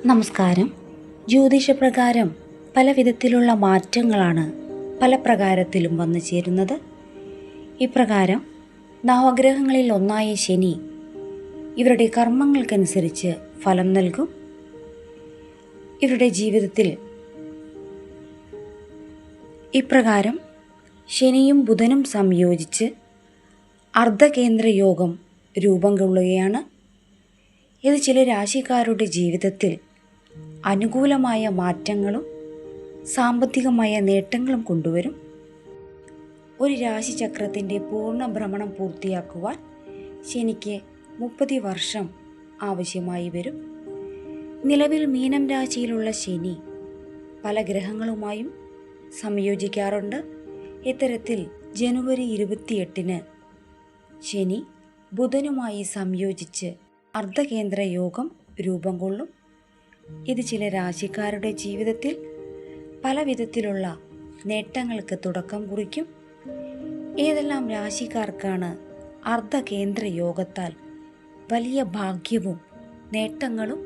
നമസ്കാരം. ജ്യോതിഷപ്രകാരം പല വിധത്തിലുള്ള മാറ്റങ്ങളാണ് പല പ്രകാരത്തിലും വന്നു ചേരുന്നത്. ഇപ്രകാരം നവഗ്രഹങ്ങളിൽ ഒന്നായ ശനി ഇവരുടെ കർമ്മങ്ങൾക്കനുസരിച്ച് ഫലം നൽകും. ഇവരുടെ ജീവിതത്തിൽ ഇപ്രകാരം ശനിയും ബുധനും സംയോജിച്ച് അർദ്ധകേന്ദ്ര യോഗം രൂപം കൊള്ളുകയാണ്. ഇത് ചില രാശിക്കാരുടെ ജീവിതത്തിൽ അനുകൂലമായ മാറ്റങ്ങളും സാമ്പത്തികമായ നേട്ടങ്ങളും കൊണ്ടുവരും. ഒരു രാശിചക്രത്തിൻ്റെ പൂർണ്ണ ഭ്രമണം പൂർത്തിയാക്കുവാൻ ശനിക്ക് 30 വർഷം ആവശ്യമായി വരും. നിലവിൽ മീനം രാശിയിലുള്ള ശനി പല ഗ്രഹങ്ങളുമായും സംയോജിക്കാറുണ്ട്. ഇത്തരത്തിൽ ജനുവരി 28-ന് ശനി ബുധനുമായി സംയോജിച്ച് അർദ്ധകേന്ദ്ര യോഗം രൂപം കൊള്ളും. ഇത് ചില രാശിക്കാരുടെ ജീവിതത്തിൽ പല വിധത്തിലുള്ള നേട്ടങ്ങൾക്ക് തുടക്കം കുറിക്കും. ഏതെല്ലാം രാശിക്കാർക്കാണ് അർദ്ധകേന്ദ്ര യോഗത്താൽ വലിയ ഭാഗ്യവും നേട്ടങ്ങളും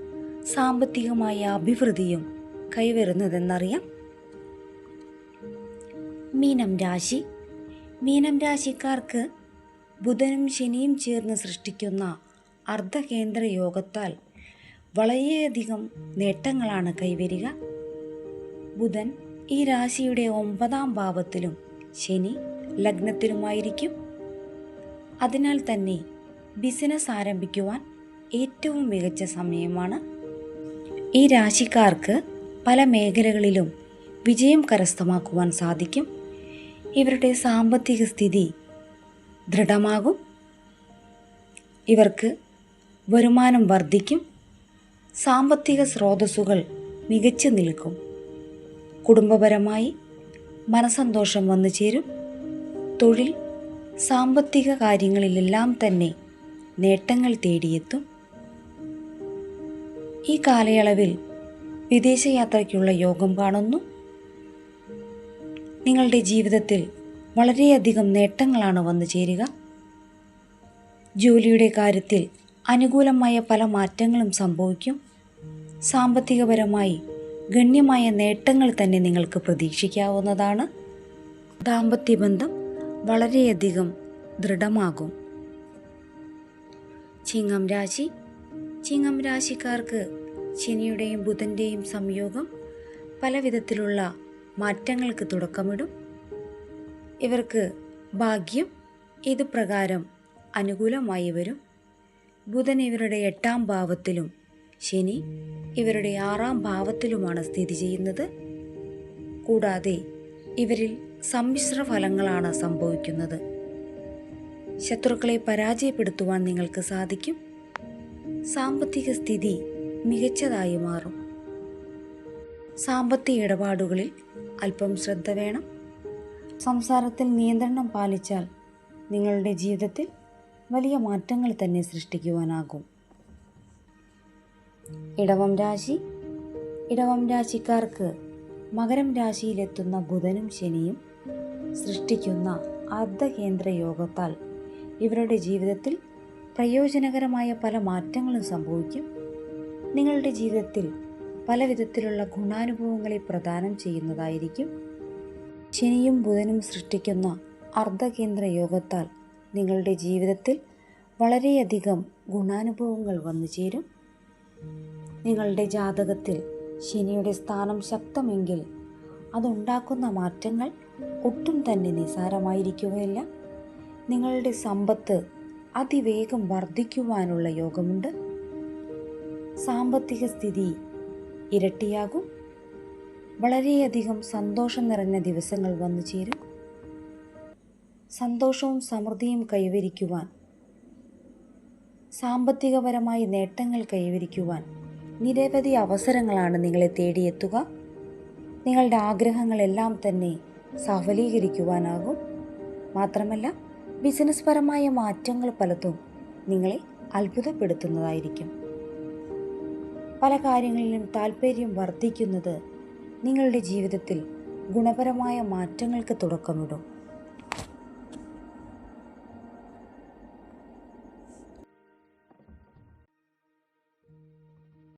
സാമ്പത്തികമായ അഭിവൃദ്ധിയും കൈവരുന്നതെന്നറിയാം. മീനം രാശി. മീനം രാശിക്കാർക്ക് ബുധനും ശനിയും ചേർന്ന് സൃഷ്ടിക്കുന്ന അർദ്ധകേന്ദ്ര യോഗത്താൽ വളരെയധികം നേട്ടങ്ങളാണ് കൈവരിക. ബുധൻ ഈ രാശിയുടെ 9-ാം ഭാവത്തിലും ശനി ലഗ്നത്തിലുമായിരിക്കും. അതിനാൽ തന്നെ ബിസിനസ് ആരംഭിക്കുവാൻ ഏറ്റവും മികച്ച സമയമാണ്. ഈ രാശിക്കാർക്ക് പല മേഖലകളിലും വിജയം കരസ്ഥമാക്കുവാൻ സാധിക്കും. ഇവരുടെ സാമ്പത്തിക സ്ഥിതി ദൃഢമാകും. ഇവർക്ക് വരുമാനം വർദ്ധിക്കും. സാമ്പത്തിക സ്രോതസ്സുകൾ മികച്ചു നിൽക്കും. കുടുംബപരമായി മനസന്തോഷം വന്നു ചേരും. തൊഴിൽ, സാമ്പത്തിക കാര്യങ്ങളിലെല്ലാം തന്നെ നേട്ടങ്ങൾ തേടിയെത്തും. ഈ കാലയളവിൽ വിദേശയാത്രയ്ക്കുള്ള യോഗം കാണുന്നു. നിങ്ങളുടെ ജീവിതത്തിൽ വളരെയധികം നേട്ടങ്ങളാണ് വന്നു ചേരുക. ജോലിയുടെ കാര്യത്തിൽ അനുകൂലമായ പല മാറ്റങ്ങളും സംഭവിക്കും. സാമ്പത്തികപരമായി ഗണ്യമായ നേട്ടങ്ങൾ തന്നെ നിങ്ങൾക്ക് പ്രതീക്ഷിക്കാവുന്നതാണ്. ദാമ്പത്യബന്ധം വളരെയധികം ദൃഢമാകും. ചിങ്ങം രാശി. ചിങ്ങം രാശിക്കാർക്ക് ശനിയുടെയും ബുധൻ്റെയും സംയോഗം പല വിധത്തിലുള്ള മാറ്റങ്ങൾക്ക് തുടക്കമിടും. ഇവർക്ക് ഭാഗ്യം ഇതുപ്രകാരം അനുകൂലമായി വരും. ബുധൻ ഇവരുടെ 8-ാം ഭാവത്തിലും ശനി ഇവരുടെ 6-ാം ഭാവത്തിലുമാണ് സ്ഥിതി ചെയ്യുന്നത്. കൂടാതെ ഇവരിൽ സമ്മിശ്ര ഫലങ്ങളാണ് സംഭവിക്കുന്നത്. ശത്രുക്കളെ പരാജയപ്പെടുത്തുവാൻ നിങ്ങൾക്ക് സാധിക്കും. സാമ്പത്തിക സ്ഥിതി മികച്ചതായി മാറും. സാമ്പത്തിക ഇടപാടുകളിൽ അല്പം ശ്രദ്ധ വേണം. സംസാരത്തിൽ നിയന്ത്രണം പാലിച്ചാൽ നിങ്ങളുടെ ജീവിതത്തിൽ വലിയ മാറ്റങ്ങൾ തന്നെ സൃഷ്ടിക്കുവാനാകും. ഇടവം രാശി. ഇടവം രാശിക്കാർക്ക് മകരം രാശിയിലെത്തുന്ന ബുധനും ശനിയും സൃഷ്ടിക്കുന്ന അർദ്ധകേന്ദ്ര യോഗത്താൽ ഇവരുടെ ജീവിതത്തിൽ പ്രയോജനകരമായ പല മാറ്റങ്ങളും സംഭവിക്കും. നിങ്ങളുടെ ജീവിതത്തിൽ പല വിധത്തിലുള്ള ഗുണാനുഭവങ്ങളെ പ്രദാനം ചെയ്യുന്നതായിരിക്കും. ശനിയും ബുധനും സൃഷ്ടിക്കുന്ന അർദ്ധകേന്ദ്ര യോഗത്താൽ നിങ്ങളുടെ ജീവിതത്തിൽ വളരെയധികം ഗുണാനുഭവങ്ങൾ വന്നു ചേരും. നിങ്ങളുടെ ജാതകത്തിൽ ശനിയുടെ സ്ഥാനം ശക്തമെങ്കിൽ അതുണ്ടാക്കുന്ന മാറ്റങ്ങൾ ഒട്ടും തന്നെ നിസ്സാരമായിരിക്കുകയില്ല. നിങ്ങളുടെ സമ്പത്ത് അതിവേഗം വർദ്ധിക്കുവാനുള്ള യോഗമുണ്ട്. സാമ്പത്തിക സ്ഥിതി ഇരട്ടിയാകും. വളരെയധികം സന്തോഷം നിറഞ്ഞ ദിവസങ്ങൾ വന്നു ചേരും. സന്തോഷവും സമൃദ്ധിയും കൈവരിക്കുവാൻ, സാമ്പത്തികപരമായി നേട്ടങ്ങൾ കൈവരിക്കുവാൻ നിരവധി അവസരങ്ങളാണ് നിങ്ങളെ തേടിയെത്തുക. നിങ്ങളുടെ ആഗ്രഹങ്ങളെല്ലാം തന്നെ സഫലീകരിക്കുവാനാകും. മാത്രമല്ല ബിസിനസ് പരമായ മാറ്റങ്ങൾ പലതും നിങ്ങളെ അത്ഭുതപ്പെടുത്തുന്നതായിരിക്കും. പല കാര്യങ്ങളിലും താല്പര്യം വർദ്ധിക്കുന്നത് നിങ്ങളുടെ ജീവിതത്തിൽ ഗുണപരമായ മാറ്റങ്ങൾക്ക് തുടക്കമിടും.